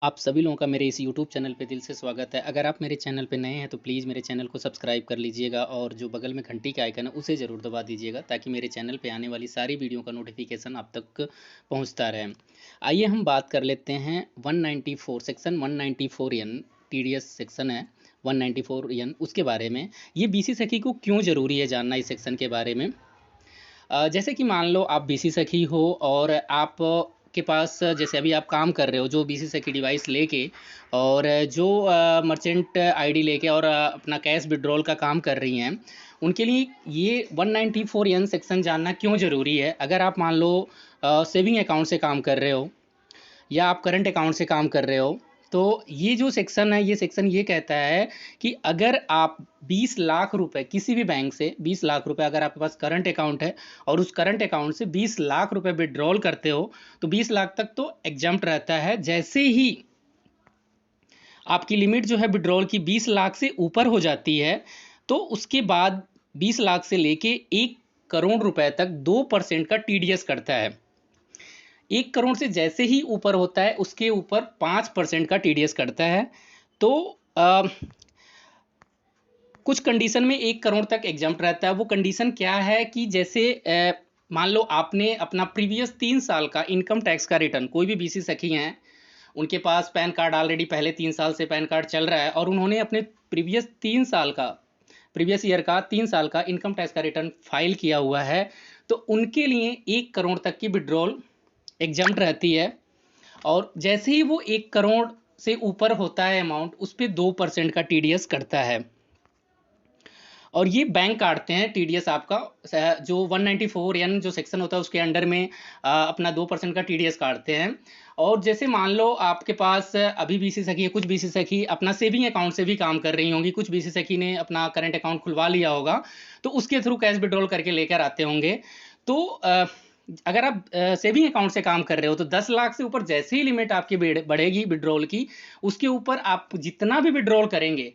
आप सभी लोगों का मेरे इस यूट्यूब चैनल पे दिल से स्वागत है। अगर आप मेरे चैनल पे नए हैं तो प्लीज़ मेरे चैनल को सब्सक्राइब कर लीजिएगा और जो बगल में घंटी का आइकन है उसे ज़रूर दबा दीजिएगा ताकि मेरे चैनल पे आने वाली सारी वीडियो का नोटिफिकेशन आप तक पहुंचता रहे। आइए हम बात कर लेते हैं 194 सेक्शन 194 एन टीडीएस सेक्शन है 194 एन उसके बारे में। ये बीसी सखी को क्यों ज़रूरी है जानना इस सेक्शन के बारे में। जैसे कि मान लो आप बीसी सखी हो और आप के पास जैसे अभी आप काम कर रहे हो जो बीसी सखी डिवाइस लेके और जो मर्चेंट आईडी लेके और अपना कैश विड्रॉल का काम कर रही हैं उनके लिए ये 194 एन सेक्शन जानना क्यों ज़रूरी है। अगर आप मान लो सेविंग अकाउंट से काम कर रहे हो या आप करंट अकाउंट से काम कर रहे हो तो ये जो सेक्शन है ये सेक्शन ये कहता है कि अगर आप 20 लाख रुपए किसी भी बैंक से 20 लाख रुपए अगर आपके पास करंट अकाउंट है और उस करंट अकाउंट से 20 लाख रुपए विड्रॉल करते हो तो 20 लाख तक तो एग्जाम्प्ट रहता है। जैसे ही आपकी लिमिट जो है विड्रॉल की 20 लाख से ऊपर हो जाती है तो उसके बाद 20 लाख से लेके 1 करोड़ रुपए तक 2% का टीडीएस करता है। 1 करोड़ से जैसे ही ऊपर होता है उसके ऊपर 5% का टीडीएस करता है। तो कुछ कंडीशन में 1 करोड़ तक एग्जाम्प्ट रहता है। वो कंडीशन क्या है कि जैसे मान लो आपने अपना प्रीवियस 3 साल का इनकम टैक्स का रिटर्न, कोई भी बीसी सखी हैं उनके पास पैन कार्ड ऑलरेडी पहले 3 साल से पैन कार्ड चल रहा है और उन्होंने अपने प्रीवियस ईयर का 3 साल का इनकम टैक्स का रिटर्न फाइल किया हुआ है तो उनके लिए 1 करोड़ तक की विड्रॉल एग्जाम्प्ट रहती है। और जैसे ही वो 1 करोड़ से ऊपर होता है अमाउंट उस पर 2% का टीडीएस करता है और ये बैंक काटते हैं टीडीएस आपका। जो 194 एन जो सेक्शन होता है उसके अंडर में अपना 2% का टीडीएस काटते हैं। और जैसे मान लो आपके पास अभी बीसी सखी है, कुछ बीसी सखी अपना सेविंग अकाउंट से भी काम कर रही होंगी, कुछ बीसी सखी ने अपना करंट अकाउंट खुलवा लिया होगा तो उसके थ्रू कैश विड्रॉल करके लेकर आते होंगे। तो अगर आप सेविंग अकाउंट से काम कर रहे हो तो 10 लाख से ऊपर जैसे ही लिमिट आपकी बढ़ेगी विड्रॉल की उसके ऊपर आप जितना भी विड्रॉल करेंगे,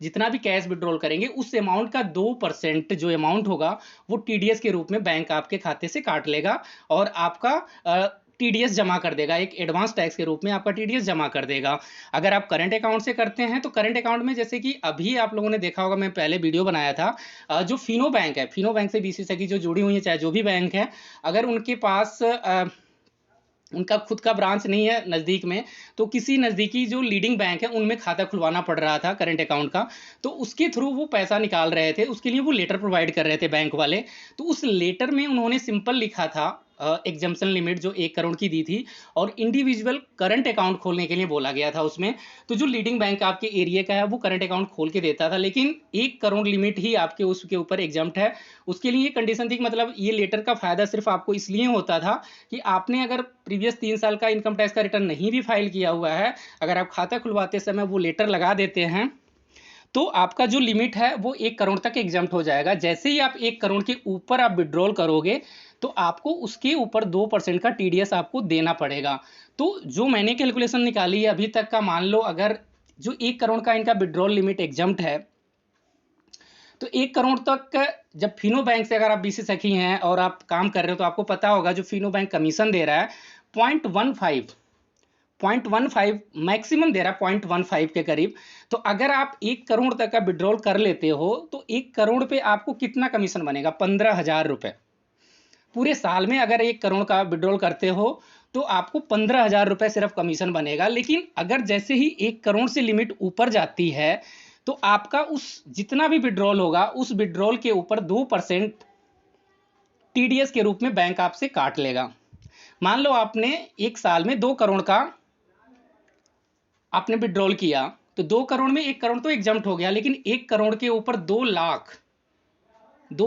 जितना भी कैश विड्रॉल करेंगे उस अमाउंट का 2% जो अमाउंट होगा वो टीडीएस के रूप में बैंक आपके खाते से काट लेगा और आपका टीडीएस जमा कर देगा, एक एडवांस टैक्स के रूप में आपका टीडीएस जमा कर देगा। अगर आप करंट अकाउंट से करते हैं तो करंट अकाउंट में जैसे कि अभी आप लोगों ने देखा होगा, मैं पहले वीडियो बनाया था, जो फिनो बैंक है, फिनो बैंक से बीसीसी की जो जुड़ी हुई है चाहे जो भी बैंक है, अगर उनके पास उनका खुद का ब्रांच नहीं है नज़दीक में तो किसी नज़दीकी जो लीडिंग बैंक है उनमें खाता खुलवाना पड़ रहा था करंट अकाउंट का, तो उसके थ्रू वो पैसा निकाल रहे थे, उसके लिए वो लेटर प्रोवाइड कर रहे थे बैंक वाले। तो उस लेटर में उन्होंने सिंपल लिखा था एग्जम्पशन लिमिट जो 1 करोड़ की दी थी और इंडिविजुअल करंट अकाउंट खोलने के लिए बोला गया था उसमें। तो जो लीडिंग बैंक आपके एरिया का है वो करंट अकाउंट खोल के देता था लेकिन 1 करोड़ लिमिट ही आपके उसके ऊपर एग्जाम्प्ट है। उसके लिए ये कंडीशन थी कि मतलब ये लेटर का फायदा सिर्फ आपको इसलिए होता था कि आपने अगर प्रीवियस 3 साल का इनकम टैक्स का रिटर्न नहीं भी फाइल किया हुआ है, अगर आप खाता खुलवाते समय वो लेटर लगा देते हैं तो आपका जो लिमिट है वो 1 करोड़ तक एग्जाम्प्ट हो जाएगा। जैसे ही आप 1 करोड़ के ऊपर आप विड्रॉल करोगे तो आपको उसके ऊपर 2% का टीडीएस आपको देना पड़ेगा। तो जो मैंने कैलकुलेशन निकाली है अभी तक का, मान लो अगर जो 1 करोड़ का इनका विड्रॉल लिमिट एग्जाम्प्ट है तो 1 करोड़ तक जब फिनो बैंक से अगर आप बीसी सखी हैं और आप काम कर रहे हो तो आपको पता होगा जो फिनो बैंक कमीशन दे रहा है 0.15 मैक्सिमम दे रहा है 0.15 के करीब। तो अगर आप 1 करोड़ तक का विड्रॉल कर लेते हो तो 1 करोड़ पे आपको कितना कमीशन बनेगा? 15,000 रुपये। पूरे साल में अगर 1 करोड़ का विड्रॉल करते हो तो आपको 15,000 रुपये सिर्फ कमीशन बनेगा। लेकिन अगर जैसे ही 1 करोड़ से लिमिट ऊपर जाती है तो आपका उस जितना भी विड्रॉल होगा उस विड्रॉल के ऊपर 2% टीडीएस के रूप में बैंक आपसे काट लेगा। मान लो आपने एक साल में 2 करोड़ का आपने विड्रॉल किया तो 2 करोड़ में 1 करोड़ तो एग्जाम्प्ट हो गया, लेकिन 1 करोड़ के ऊपर 2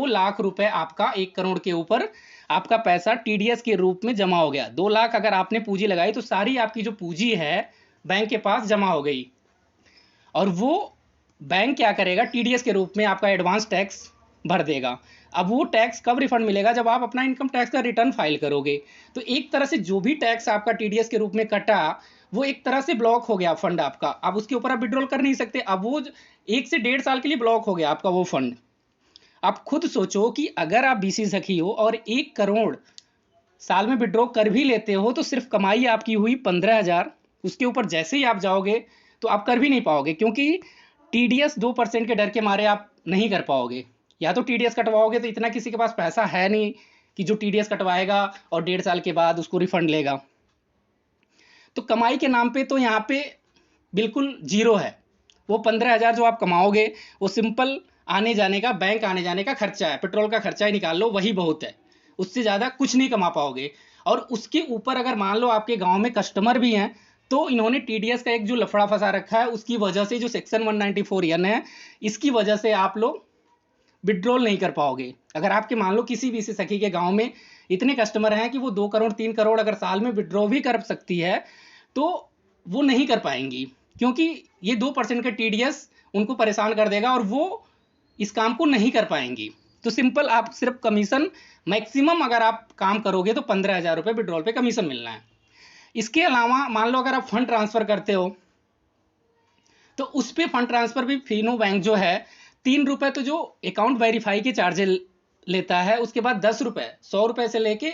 लाख रुपए आपका 1 करोड़ के ऊपर आपका पैसा टीडीएस के रूप में जमा हो गया। 2 लाख अगर आपने पूंजी लगाई तो सारी आपकी जो पूंजी है बैंक के पास जमा हो गई और वो बैंक क्या करेगा, टीडीएस के रूप में आपका एडवांस टैक्स भर देगा। अब वो टैक्स कब रिफंड मिलेगा? जब आप अपना इनकम टैक्स का रिटर्न फाइल करोगे। तो एक तरह से जो भी टैक्स आपका टीडीएस के रूप में कटा वो एक तरह से ब्लॉक हो गया फंड आपका, अब उसके ऊपर आप विड्रॉल कर नहीं सकते। अब वो 1 से 1.5 साल के लिए ब्लॉक हो गया आपका वो फंड। आप खुद सोचो कि अगर आप बीसी सखी हो और 1 करोड़ साल में विड्रॉ कर भी लेते हो तो सिर्फ कमाई आपकी हुई 15,000, उसके ऊपर जैसे ही आप जाओगे तो आप कर भी नहीं पाओगे, क्योंकि टीडीएस 2% के डर के मारे आप नहीं कर पाओगे। या तो टीडीएस कटवाओगे तो इतना किसी के पास पैसा है नहीं कि जो टीडीएस कटवाएगा और 1.5 साल के बाद उसको रिफंड लेगा। तो कमाई के नाम पे तो यहाँ पे बिल्कुल जीरो है। वो 15,000 जो आप कमाओगे वो सिंपल आने जाने का, बैंक आने जाने का खर्चा है, पेट्रोल का खर्चा ही निकाल लो, वही बहुत है। उससे ज़्यादा कुछ नहीं कमा पाओगे। और उसके ऊपर अगर मान लो आपके गांव में कस्टमर भी हैं, तो इन्होंने टीडीएस का एक जो लफड़ा फंसा रखा है, उसकी वजह से जो सेक्शन 194(n) है, इसकी वजह से आप लोग विड्रॉल नहीं कर पाओगे। अगर आपके मान लो किसी बीसी सखी के गांव में इतने कस्टमर हैं कि वो 2 करोड़ 3 करोड़ अगर साल में विड्रॉ भी कर सकती है, तो वो नहीं कर पाएंगी, क्योंकि ये 2% का टीडीएस उनको परेशान कर देगा और वो इस काम को नहीं कर पाएंगी। तो सिंपल आप सिर्फ कमीशन मैक्सिमम अगर आप काम करोगे तो 15,000 रुपये विड्रॉल पे कमीशन मिलना है। इसके अलावा मान लो अगर आप फंड ट्रांसफर करते हो तो उस पर फंड ट्रांसफर भी फिनो बैंक जो है 3 रुपये तो जो अकाउंट वेरीफाई के चार्ज लेता है, उसके बाद 10 रुपये, 100 रुपये से लेके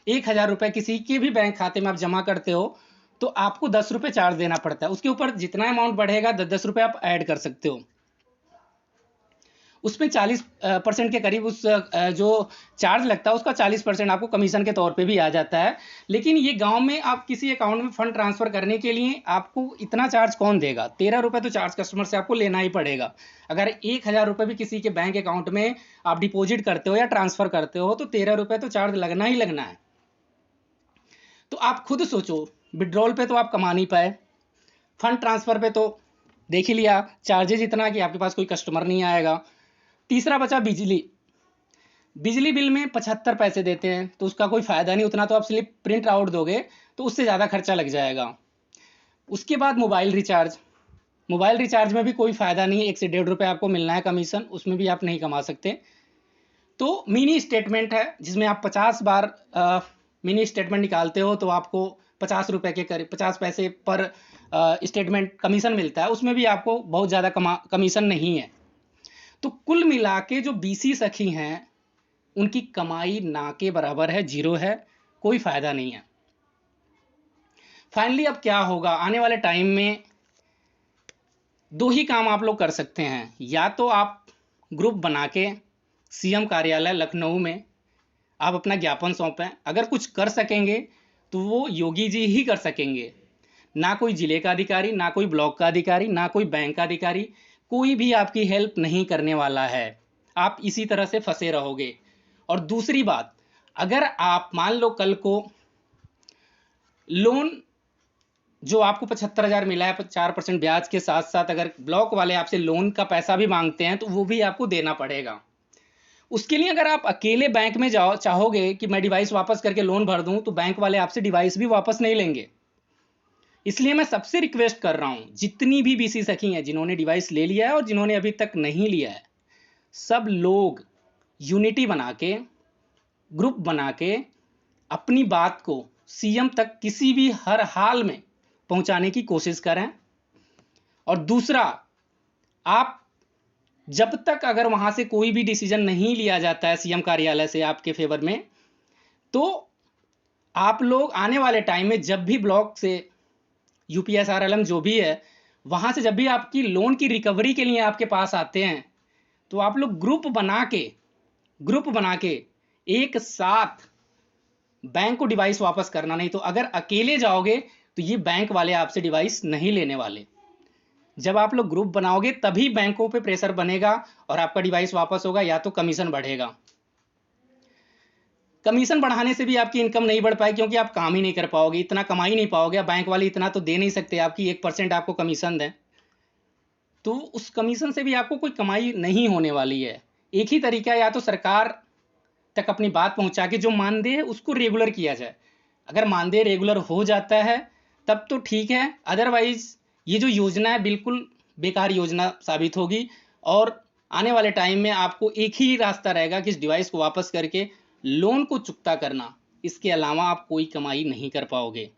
1,000 रुपये किसी के भी बैंक खाते में आप जमा करते हो तो आपको 10 रुपये चार्ज देना पड़ता है। उसके ऊपर जितना अमाउंट बढ़ेगा 10-10 रुपये आप ऐड कर सकते हो। उसमें 40% के करीब उस जो चार्ज लगता है उसका 40% आपको कमीशन के तौर पे भी आ जाता है। लेकिन ये गांव में आप किसी अकाउंट में फंड ट्रांसफर करने के लिए आपको इतना चार्ज कौन देगा? 13 रुपये तो चार्ज कस्टमर से आपको लेना ही पड़ेगा। अगर 1,000 रुपये भी किसी के बैंक अकाउंट में आप डिपॉजिट करते हो या ट्रांसफर करते हो तो 13 रुपये तो चार्ज लगना ही लगना है। तो आप खुद सोचो, विड्रॉल पे तो आप कमा नहीं पाए, फंड ट्रांसफर पे तो देख ही लिया चार्जेज इतना कि आपके पास कोई कस्टमर नहीं आएगा। तीसरा बचा बिजली। बिजली बिल में 75 पैसे देते हैं तो उसका कोई फायदा नहीं, उतना तो आप स्लिप प्रिंट आउट दोगे तो उससे ज़्यादा खर्चा लग जाएगा। उसके बाद मोबाइल रिचार्ज। मोबाइल रिचार्ज में भी कोई फायदा नहीं है, 1 से 1.5 रुपये आपको मिलना है कमीशन, उसमें भी आप नहीं कमा सकते। तो मिनी स्टेटमेंट है जिसमें आप 50 बार मिनी स्टेटमेंट निकालते हो तो आपको 50 रुपये के करीब 50 पैसे पर स्टेटमेंट कमीशन मिलता है, उसमें भी आपको बहुत ज़्यादा कमीशन नहीं है। तो कुल मिला के जो बीसी सखी हैं उनकी कमाई ना के बराबर है, जीरो है, कोई फायदा नहीं है। फाइनली अब क्या होगा आने वाले टाइम में? 2 ही काम आप लोग कर सकते हैं, या तो आप ग्रुप बना के सीएम कार्यालय लखनऊ में आप अपना ज्ञापन सौंपें। अगर कुछ कर सकेंगे तो वो योगी जी ही कर सकेंगे, ना कोई जिले का अधिकारी, ना कोई ब्लॉक का अधिकारी, ना कोई बैंक का अधिकारी, कोई भी आपकी हेल्प नहीं करने वाला है। आप इसी तरह से फंसे रहोगे। और दूसरी बात, अगर आप मान लो कल को लोन जो आपको 75,000 मिला है 4% ब्याज के साथ साथ, अगर ब्लॉक वाले आपसे लोन का पैसा भी मांगते हैं तो वो भी आपको देना पड़ेगा। उसके लिए अगर आप अकेले बैंक में जाओ चाहोगे कि मैं डिवाइस वापस करके लोन भर दूं तो बैंक वाले आपसे डिवाइस भी वापस नहीं लेंगे। इसलिए मैं सबसे रिक्वेस्ट कर रहा हूं, जितनी भी बीसी सखी हैं जिन्होंने डिवाइस ले लिया है और जिन्होंने अभी तक नहीं लिया है, सब लोग यूनिटी बना के, ग्रुप बना के अपनी बात को सीएम तक किसी भी हर हाल में पहुंचाने की कोशिश करें। और दूसरा, आप जब तक अगर वहां से कोई भी डिसीजन नहीं लिया जाता है सीएम कार्यालय से आपके फेवर में, तो आप लोग आने वाले टाइम में जब भी ब्लॉक से यूपीएसआरएलएम जो भी है वहां से जब भी आपकी लोन की रिकवरी के लिए आपके पास आते हैं तो आप लोग ग्रुप बना के एक साथ बैंक को डिवाइस वापस करना। नहीं तो अगर अकेले जाओगे तो ये बैंक वाले आपसे डिवाइस नहीं लेने वाले। जब आप लोग ग्रुप बनाओगे तभी बैंकों पे प्रेशर बनेगा और आपका डिवाइस वापस होगा, या तो कमीशन बढ़ेगा। कमीशन बढ़ाने से भी आपकी इनकम नहीं बढ़ पाएगी, क्योंकि आप काम ही नहीं कर पाओगे, इतना कमा ही नहीं पाओगे। बैंक वाले इतना तो दे नहीं सकते आपकी 1% आपको कमीशन दें, तो उस कमीशन से भी आपको कोई कमाई नहीं होने वाली है। एक ही तरीका है, या तो सरकार तक अपनी बात पहुंचा के जो मानदेय है उसको रेगुलर किया जाए। अगर मानदेय रेगुलर हो जाता है तब तो ठीक है, अदरवाइज ये जो योजना है बिल्कुल बेकार योजना साबित होगी। और आने वाले टाइम में आपको एक ही रास्ता रहेगा कि इस डिवाइस को वापस करके लोन को चुकता करना, इसके अलावा आप कोई कमाई नहीं कर पाओगे।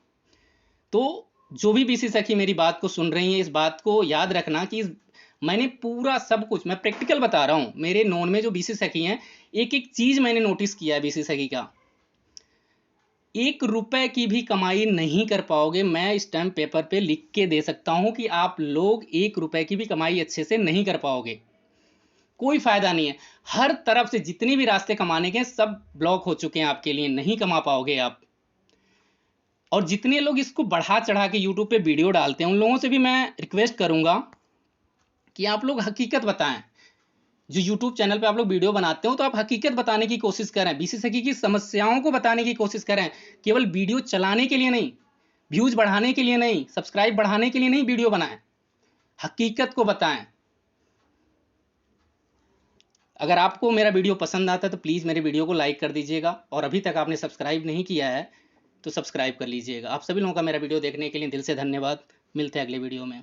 तो जो भी बीसी सखी मेरी बात को सुन रही हैं, इस बात को याद रखना कि मैंने पूरा सब कुछ मैं प्रैक्टिकल बता रहा हूँ। मेरे नोन में जो बीसी सखी हैं, एक एक चीज़ मैंने नोटिस किया है बीसी सखी का। एक रुपए की भी कमाई नहीं कर पाओगे। मैं स्टैम्प पेपर पे लिख के दे सकता हूं कि आप लोग एक रुपए की भी कमाई अच्छे से नहीं कर पाओगे। कोई फायदा नहीं है। हर तरफ से जितने भी रास्ते कमाने के सब ब्लॉक हो चुके हैं आपके लिए, नहीं कमा पाओगे आप। और जितने लोग इसको बढ़ा चढ़ा के यूट्यूब पे वीडियो डालते हैं, उन लोगों से भी मैं रिक्वेस्ट करूंगा कि आप लोग हकीकत बताएं। जो यूट्यूब चैनल पे आप लोग वीडियो बनाते हो तो आप हकीकत बताने की कोशिश करें, बीसीसीआई की समस्याओं को बताने की कोशिश करें। केवल वीडियो चलाने के लिए नहीं, व्यूज बढ़ाने के लिए नहीं, सब्सक्राइब बढ़ाने के लिए नहीं वीडियो बनाएं, हकीकत को बताएं। अगर आपको मेरा वीडियो पसंद आता है तो प्लीज़ मेरे वीडियो को लाइक कर दीजिएगा, और अभी तक आपने सब्सक्राइब नहीं किया है तो सब्सक्राइब कर लीजिएगा। आप सभी लोगों का मेरा वीडियो देखने के लिए दिल से धन्यवाद। मिलते हैं अगले वीडियो में।